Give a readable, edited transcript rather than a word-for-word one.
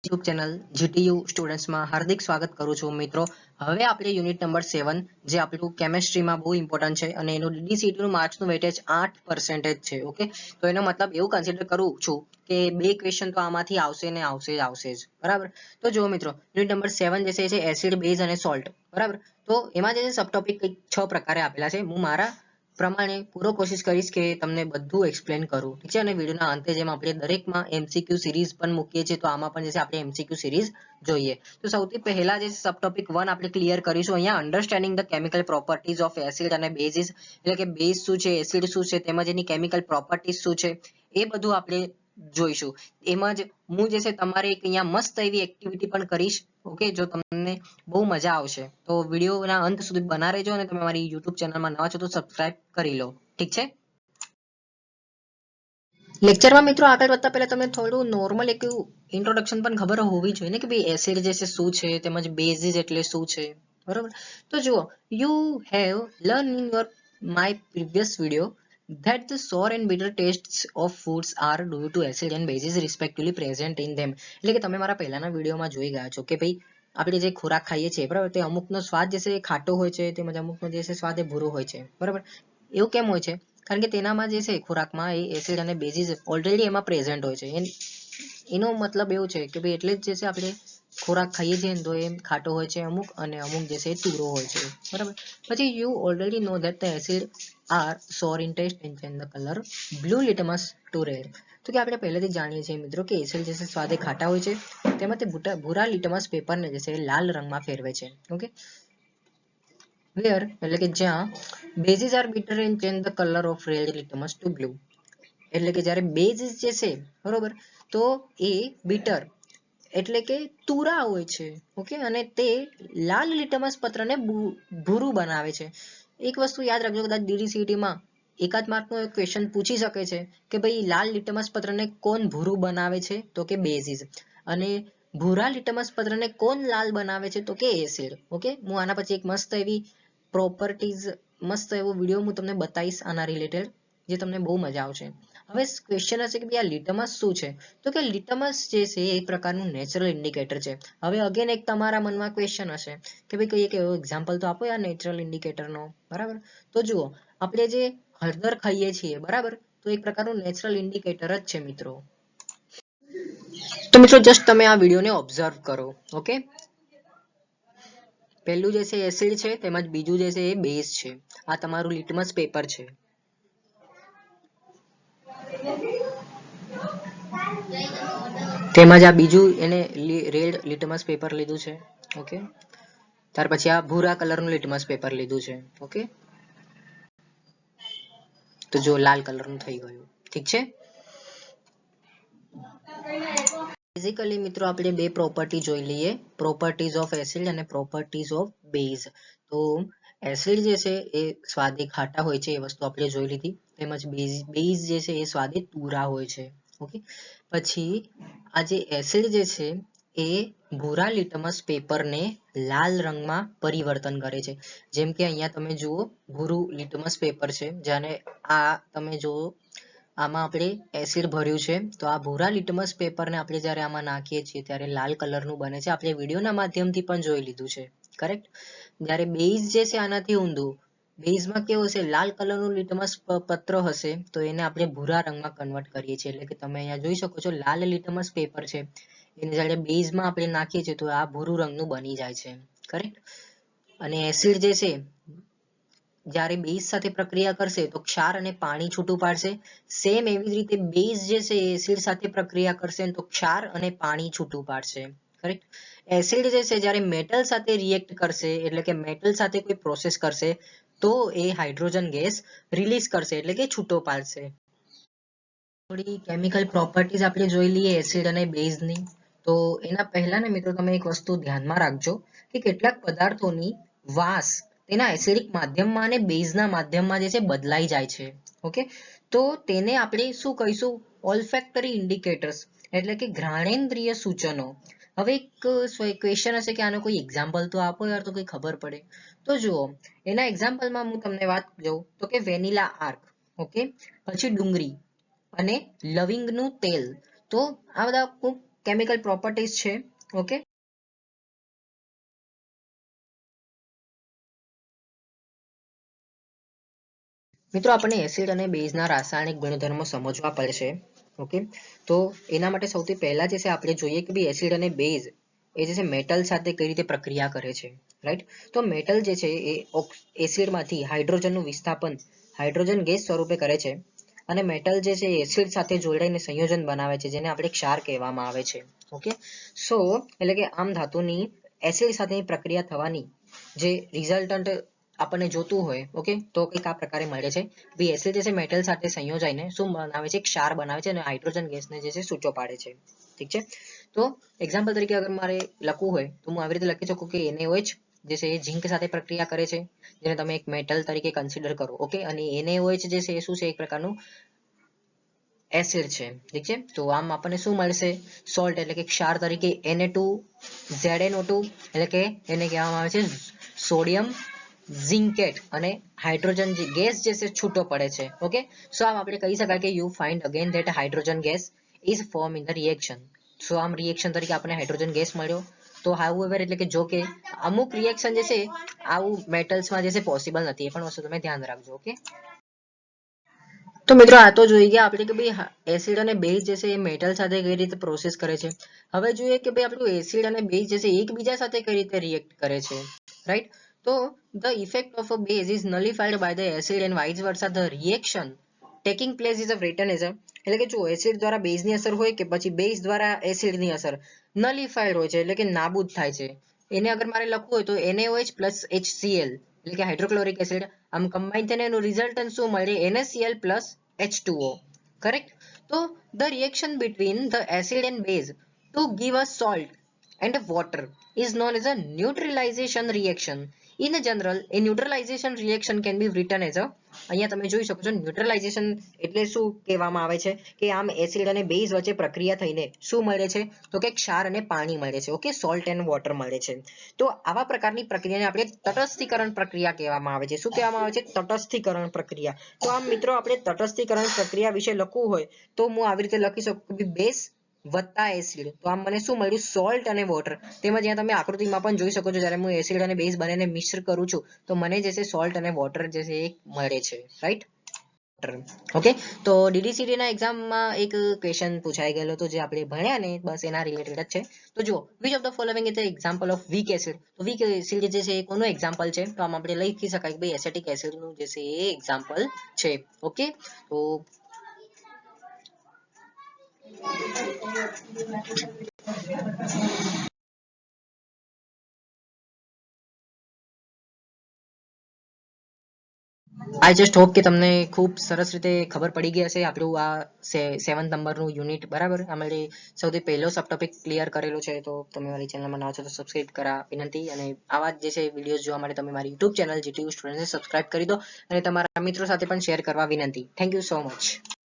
YouTube channel GTU સ્ટુડન્ટ્સમાં હાર્દિક સ્વાગત કરું છું મિત્રો. હવે આપણે યુનિટ નંબર 7 જે આપણું કેમેસ્ટ્રીમાં બહુ ઇમ્પોર્ટન્ટ છે અને એનું DDCT નું માર્ક્સનું વેટેજ 8% છે. ઓકે, તો એનો મતલબ એવું કન્સિડર કરું છું કે બે ક્વેશ્ચન તો આમાંથી આવશે ને આવશે જ, બરાબર. તો જુઓ મિત્રો, યુનિટ નંબર 7 જે છે એસિડ, બેઝ અને સોલ્ટ, બરાબર. તો એમાં જે સબ ટોપિક 6 પ્રકારે આપેલા છે. હું મારા પ્રમાણે પૂરો કોશિશ કરીશ કે તમને બધું એક્સપ્લેન કરું, ઠીક છે. અને વિડીયોના અંતે જેમ આપણે દરેકમાં MCQ સિરીઝ પણ મૂકીએ છીએ, તો આમાં પણ જે છે આપણે MCQ સિરીઝ જોઈએ. તો સૌથી પહેલા જે સબ ટોપિક 1 આપણે ક્લિયર કરીશું અહીંયા, understanding the chemical properties of acid અને બેઝિસ, એટલે કે બેઝ શું છે, એસિડ શું છે, તેમજ એની કેમિકલ પ્રોપર્ટીઝ શું છે, એ બધું આપણે જોઈશું. એમાં જ હું જે છે તમારે એક અહીંયા મસ્ત એવી એક્ટિવિટી પણ કરીશ. ઓકે, જો તમને બહુ મજા આવશે તો વિડીયોના અંત સુધી બના રહેજો અને તમે મારી YouTube ચેનલમાં નવા છો તો સબસ્ક્રાઇબ કરી લો, ઠીક છે. લેક્ચરમાં મિત્રો આગળ વધતા પહેલા તમને થોડું નોર્મલ એક ઇન્ટ્રોડક્શન પણ ખબર હોવી જોઈએ ને કે ભાઈ એસિડ જે છે શું છે, તેમજ બેઝિસ એટલે શું છે, બરોબર. તો જુઓ, you have learn in your my previous video that the sour and bitter tastes of foods are due to acid and bases respectively present in them. એટલે કે તમે મારા પહેલાના વિડીયોમાં જોઈ ગયા છો કે ભાઈ આપણે જે ખોરાક ખાઈએ છીએ, બરાબર, તે અમુકનો સ્વાદ જે છે એ ખાટો હોય છે, તેમજ અમુકનો જે છે સ્વાદ એ ભૂરો હોય છે, બરાબર. એવું કેમ હોય છે? કારણ કે તેનામાં જે છે ખોરાકમાં એ એસિડ અને બેઝિસ ઓલરેડી એમાં પ્રેઝન્ટ હોય છે. એનો મતલબ એવું છે કે ભાઈ એટલે જ જે છે આપણે ખોરાક ખાઈએ છીએ તો એ ખાટો હોય છે અમુક, અને અમુક જે છે તુરો હોય છે, બરાબર. પછી you already know that the acid are sour in taste and change the colour blue litmus to red. તો કે આપણે પહેલેથી જાણીએ છીએ મિત્રો કે એસિડ જે છે સ્વાદે ખાટા હોય છે, તેમાં તે ભૂરા લિટમસ પેપરને જે છે લાલ રંગમાં ફેરવે છે. ઓકે, where એટલે કે જ્યાં bases are bitter and change the color of red litmus to blue. એટલે કે જ્યારે બેઝિસ જે છે, બરોબર, તો એ બીટર એટલે કે તુરા હોય છે. ઓકે, અને તે લાલ લિટમસ પત્રને ભૂરું બનાવે છે. એક વસ્તુ યાદ રાખજો, કદાચ DDCT માં એકાદ માર્કનો ક્વેશ્ચન પૂછી શકે છે કે ભાઈ લાલ લિટમસ પત્રને કોણ ભૂરું બનાવે છે, તો કે બેઝિસ, અને ભૂરા લિટમસ પત્રને કોણ લાલ બનાવે છે, તો કે એસિડ. ઓકે, હું આના પછી એક મસ્ત એવી પ્રોપર્ટીઝ, મસ્ત એવો વિડીયો હું તમને બતાવીશ આના રિલેટેડ, જે તમને બહુ મજા આવશે. હવે ક્વેશ્ચન હશે કે ભાઈ આ લિટમસ શું છે, તો કે લિટમસ જે છે એ એક પ્રકારનું નેચરલ ઇન્ડિકેટર છે. હવે અગેન એક તમારા મનમાં ક્વેશ્ચન હશે કે ભાઈ કોઈ એક એવો એક્ઝામ્પલ તો આપો યાર નેચરલ ઇન્ડિકેટરનો, બરાબર. તો જુઓ, આપણે જે હળદર ખાઈએ છીએ, બરાબર, તો એક પ્રકારનું નેચરલ ઇન્ડિકેટર જ છે મિત્રો. તો મિત્રો જસ્ટ તમે આ વિડીયોને ઓબ્ઝર્વ કરો. ઓકે, પહેલું જે છે એસિડ છે, તેમજ બીજું જે છે એ બેઝ છે. આ તમારું લિટમસ પેપર છે. તેમજ આ બીજું એને રેડ લિટમસ પેપર લીધું છે. ઓકે, ત્યાર પછી આ ભૂરા કલરનું લિટમસ પેપર લીધું છે. ઓકે, તો જો લાલ કલરનું થઈ ગયું, ઠીક છે. બેઝિકલી મિત્રો આપણે બે પ્રોપર્ટી જોઈ લઈએ, પ્રોપર્ટીઝ ઓફ એસિડ અને પ્રોપર્ટીઝ ઓફ બેઝ. તો એસિડ જે છે એ સ્વાદે ખાટા હોય છે, એ વસ્તુ આપણે જોઈ લીધી. તેમજ બેઝ જે છે એ સ્વાદે તુરા હોય છે. ઓકે, પછી આ જે એસિડ જે છે એ ભૂરા લિટમસ પેપરને લાલ રંગમાં પરિવર્તન કરે છે. જેમ કે અહીંયા તમે જુઓ, ભૂરું લિટમસ પેપર છે, જેને આ તમે જુઓ આમાં આપણે એસિડ ભર્યું છે, તો આ ભૂરા લિટમસ પેપરને આપણે જ્યારે આમાં નાખીએ છીએ ત્યારે લાલ કલરનું બને છે. આપણે વિડીયોના માધ્યમથી પણ જોઈ લીધું છે, કરેક્ટ. જ્યારે બેઝ જે છે આનાથી ઊંધું, બેઝમાં કેવું હશે, લાલ કલરનું લિટમસ પત્ર હશે, તો એને આપણે ભૂરા રંગમાં કન્વર્ટ કરીએ છીએ. એટલે કે તમે અહીંયા જોઈ શકો છો લાલ લિટમસ પેપર છે, એને જ્યારે બેઝમાં આપણે નાખીએ છીએ તો આ ભૂરું રંગનું બની જાય છે, કરેક્ટ. અને એસિડ જે છે જ્યારે બેઝ સાથે પ્રક્રિયા કરશે તો ક્ષાર અને પાણી છૂટું પાડશે. સેમ એવી જ રીતે બેઝ જે છે એસિડ સાથે પ્રક્રિયા કરશે તો ક્ષાર અને પાણી છૂટું પાડશે, કરેક્ટ. એસિડ જે છે જ્યારે મેટલ સાથે રિએક્ટ કરશે, એટલે કે મેટલ સાથે કોઈ પ્રોસેસ કરશે, તો એ હાઇડ્રોજન ગેસ રિલીઝ કરશે, એટલે કે છૂટો પાડશે. થોડી કેમિકલ પ્રોપર્ટીઝ આપણે જોઈ લઈએ એસિડ અને બેઝની. તો એના પહેલા ને મિત્રો તમે એક વસ્તુ ધ્યાનમાં રાખજો કે કેટલાક પદાર્થોની વાસ તેના એસિડિક માધ્યમમાં અને બેઝના માધ્યમમાં જે છે બદલાઈ જાય છે. ઓકે, તો તેને આપણે શું કહીશું, ઓલ્ફેક્ટરી ઇન્ડિકેટર્સ, એટલે કે ઘ્રાણેન્દ્રિય સૂચનો. હવે એક ક્વેશ્ચન હશે કે આનો કોઈ એક્ઝામ્પલ તો આપો યાર, તો કોઈ ખબર પડે. તો જુઓ, એના એક્ઝામ્પલમાં હું તમને વાત કહું તો કે વેનીલા આર્ક, ઓકે, પછી ડુંગળી અને લવિંગનું તેલ. તો આ બધા કેમિકલ પ્રોપર્ટીઝ છે. ઓકે, મિત્રો આપણને એસિડ અને બેઝના રાસાયણિક ગુણધર્મો સમજવા પડશે. ઓકે, તો એના માટે સૌથી પહેલા જે છે આપણે જોઈએ કે ભાઈ એસિડ અને બેઝ એ જે છે મેટલ સાથે કઈ રીતે પ્રક્રિયા કરે છે. રાઈટ, તો મેટલ જે છે એ એસિડમાંથી હાઇડ્રોજનનું વિસ્થાપન હાઇડ્રોજન ગેસ સ્વરૂપે કરે છે અને મેટલ જે છે એસિડ સાથે જોડાઈને સંયોજન બનાવે છે જેને આપણે ક્ષાર કહેવામાં આવે છે. ઓકે, સો એટલે કે આમ ધાતુની એસિડ સાથેની પ્રક્રિયા થવાની જે રિઝલ્ટન્ટ આપણને જોતું હોય, ઓકે, તો કંઈક આ પ્રકારે મળે છે. બી એસિડ જે છે મેટલ સાથે સંયોજાઈને શું બનાવે છે, ક્ષાર બનાવે છે અને હાઇડ્રોજન ગેસને જે છે સૂચો પાડે છે. ઠીક છે, તો એક્ઝામ્પલ તરીકે અગર મારે લખવું હોય તો હું આવી રીતે લખી શકું કે NaOH જે છે એ ઝીંક સાથે પ્રક્રિયા કરે છે જેને તમે એક મેટલ તરીકે કન્સિડર કરો. ઓકે, અને NaOH જે છે એ શું છે, એક પ્રકારનું એસિડ છે. ઠીક છે, તો આમ આપણને શું મળશે, સોલ્ટ એટલે કે ક્ષાર તરીકે Na2ZnO2 એટલે કે એને કહેવામાં આવે છે સોડિયમ ઝિંકેટ અને હાઇડ્રોજન ગેસ જે છે છૂટો પડે છે. ઓકે, સો આમ આપણે કહી શકાય કે you find again that hydrogen gas is form in the reaction. So આમ રિએક્શન તરીકે આપણને હાઇડ્રોજન ગેસ મળ્યો. તો હાઉએવર એટલે કે જો કે અમુક રિએક્શન જે છે આવું મેટલ્સમાં જે છે પોસિબલ નથી, એ પણ વસ્તુ તમે ધ્યાન રાખજો. ઓકે, તો મિત્રો આ તો જોઈ ગયા આપણે કે ભાઈ એસિડ અને બેઝ જે છે એ મેટલ સાથે કઈ રીતે પ્રોસેસ કરે છે. હવે જોઈએ કે ભાઈ આપણું એસિડ અને બેઝ જે છે એકબીજા સાથે કઈ રીતે રિએક્ટ કરે છે. રાઈટ, તો the effect of a base is nullified by the acid and vice versa. The reaction taking place is written as a એટલે કે જો એસિડ દ્વારા બેઝની અસર હોય કે પછી બેઝ દ્વારા એસિડની અસર નલિફાઈડ હોય છે એટલે કે નાબૂદ થાય છે. એને અગર મારે લખવું હોય તો NaOH plus HCl એટલે કે હાઇડ્રોક્લોરિક એસિડ આમ કમ્બાઈન થઈને એનું રિઝલ્ટન્ટ શું મળે, NaCl plus H2O. કરેક્ટ, તો the reaction between the acid and base to give us salt and water is known as a neutralization reaction. In general, a neutralization reaction can be written as a અહીંયા તમે જોઈ શકો છો ન્યુટ્રલાઇઝેશન એટલે શું કહેવામાં આવે છે કે આમ એસિડ અને બેઝ વચ્ચે પ્રક્રિયા થઈને શું મળે છે, તો કે ક્ષાર અને પાણી મળે છે. ઓકે, સોલ્ટ એન્ડ વોટર મળે છે. તો આવા પ્રકારની પ્રક્રિયાને આપણે તટસ્થીકરણ પ્રક્રિયા કહેવામાં આવે છે. શું કહેવામાં આવે છે, તટસ્થીકરણ પ્રક્રિયા. તો આમ મિત્રો આપણે તટસ્થીકરણ પ્રક્રિયા વિશે લખવું હોય તો હું આવી રીતે લખી શકું કે બેઝ વત્તા એસિડ, તો આમ મને શું મળ્યું, સોલ્ટ અને વોટર. તેમજ અહીંયા તમે આકૃતિમાં પણ જોઈ શકો છો જ્યારે હું એસિડ અને બેઝ બંનેને મિક્સ કરું છું તો મને જે છે સોલ્ટ અને વોટર જે છે એ મળે છે. રાઈટ, ઓકે, તો DDCD ના એક્ઝામમાં એક ક્વેશ્ચન પૂછાઈ ગયેલો હતો જે આપણે ભણ્યા ને બસ એના રિલેટેડ જ છે. તો જુઓ, which of the following is the example of weak acid. તો વીક એસિડ જે છે એ કોનું એક્ઝામ્પલ છે, તો આમ આપણે લખી શકાય કે ભાઈ એસેટિક એસિડનું જે છે એ એક્ઝામ્પલ છે. ઓકે, તો આઈ જસ્ટ હોપ કે તમને ખૂબ સરસ રીતે ખબર પડી ગઈ હશે આપણું આ 7th નંબરનું યુનિટ. બરાબર, અમે સૌથી પહેલો સબ ટોપિક ક્લિયર કરેલો છે. તો તમે મારી ચેનલમાં નવા છો તો સબસ્ક્રાઇબ કરા વિનંતી, અને આવા જ જે છે વિડીયોઝ જોવા માટે તમે મારી યુટ્યુબ ચેનલ GTU સ્ટુડન્ટને સબસ્ક્રાઇબ કરી દો અને તમારા મિત્રો સાથે પણ શેર કરવા વિનંતી. Thank you so much.